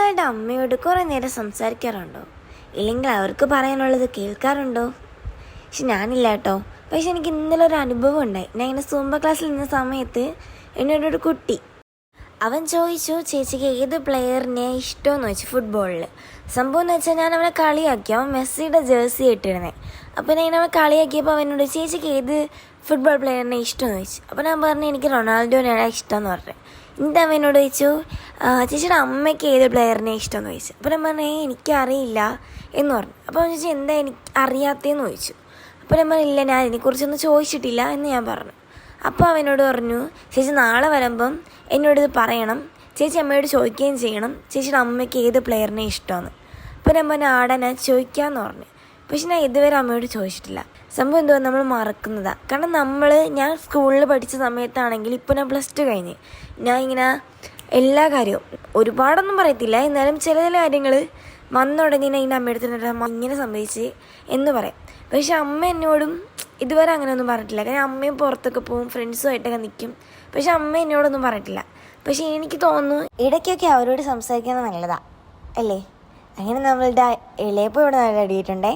നിങ്ങളുടെ അമ്മയോട് കുറേ നേരം സംസാരിക്കാറുണ്ടോ? ഇല്ലെങ്കിൽ അവർക്ക് പറയാനുള്ളത് കേൾക്കാറുണ്ടോ? പക്ഷെ ഞാനില്ല കേട്ടോ. പക്ഷെ എനിക്ക് ഇന്നലെ ഒരു അനുഭവം ഉണ്ടായി. ഞാൻ ഇങ്ങനെ സൂംബ ക്ലാസ്സിൽ നിന്ന സമയത്ത് എന്നോടൊരു കുട്ടി അവൻ ചോദിച്ചു, ചേച്ചിക്ക് ഏത് പ്ലെയറിനെ ഇഷ്ടമെന്ന് ചോദിച്ചു ഫുട്ബോളിൽ. സംഭവം എന്ന് വെച്ചാൽ ഞാൻ അവനെ കളിയാക്കി. അവൻ മെസ്സിയുടെ ജേഴ്സി ഇട്ടിരുന്നത്. അപ്പോൾ ഞാൻ അവനെ കളിയാക്കിയപ്പോൾ അവനോട് ചേച്ചിക്ക് ഏത് ഫുട്ബോൾ പ്ലെയറിനെ ഇഷ്ടമെന്ന് ചോദിച്ചു. അപ്പോൾ ഞാൻ പറഞ്ഞു എനിക്ക് റൊണാൾഡോനെയാണ് ഇഷ്ടമെന്ന് പറഞ്ഞു. എന്നിട്ട് അവനോട് ചോദിച്ചു ചേച്ചിയുടെ അമ്മയ്ക്ക് ഏത് പ്ലെയറിനെ ഇഷ്ടമെന്ന് ചോദിച്ചു. അപ്പോൾ ഞാൻ പറഞ്ഞു എനിക്കറിയില്ല എന്ന് പറഞ്ഞു. അപ്പോൾ അവൻ ചോദിച്ചു എന്താ എനിക്ക് അറിയാത്തതെന്ന് ചോദിച്ചു. അപ്പോൾ ഞാൻ പറഞ്ഞില്ല, ഞാൻ ഇതിനെക്കുറിച്ചൊന്നും ചോദിച്ചിട്ടില്ല എന്ന് ഞാൻ പറഞ്ഞു. അപ്പോൾ അവനോട് പറഞ്ഞു ചേച്ചി നാളെ വരുമ്പം എന്നോടിത് പറയണം, ചേച്ചി അമ്മയോട് ചോദിക്കുകയും ചെയ്യണം ചേച്ചിയുടെ അമ്മയ്ക്ക് ഏത് പ്ലെയറിനെ ഇഷ്ടമെന്ന്. അപ്പോൾ ഞാൻ പറഞ്ഞു ആടാ ഞാൻ ചോദിക്കാമെന്ന് പറഞ്ഞു. പക്ഷെ ഞാൻ ഇതുവരെ അമ്മയോട് ചോദിച്ചിട്ടില്ല. സംഭവം എന്തുവാ നമ്മൾ മറക്കുന്നതാണ്. കാരണം ഞാൻ സ്കൂളിൽ പഠിച്ച സമയത്താണെങ്കിൽ ഇപ്പോൾ ഞാൻ +2 കഴിഞ്ഞ് ഞാൻ ഇങ്ങനെ എല്ലാ കാര്യവും ഒരുപാടൊന്നും പറയത്തില്ല, എന്നാലും ചില കാര്യങ്ങൾ വന്നുടങ്ങി ഞാൻ അമ്മ എടുത്തിട്ട് അമ്മ ഇങ്ങനെ സംഭവിച്ച് എന്ന് പറയും. പക്ഷെ അമ്മ എന്നോടും ഇതുവരെ അങ്ങനെയൊന്നും പറഞ്ഞിട്ടില്ല. കാരണം അമ്മയും പുറത്തൊക്കെ പോവും, ഫ്രണ്ട്സുമായിട്ടൊക്കെ നിൽക്കും. പക്ഷെ അമ്മ എന്നോടൊന്നും പറഞ്ഞിട്ടില്ല. പക്ഷെ എനിക്ക് തോന്നുന്നു ഇടയ്ക്കൊക്കെ അവരോട് സംസാരിക്കുന്നത് നല്ലതാണ് അല്ലേ? അങ്ങനെ നമ്മളുടെ ഇളയപ്പോൾ ഇവിടെ നല്ല അടിയിട്ടുണ്ടേ.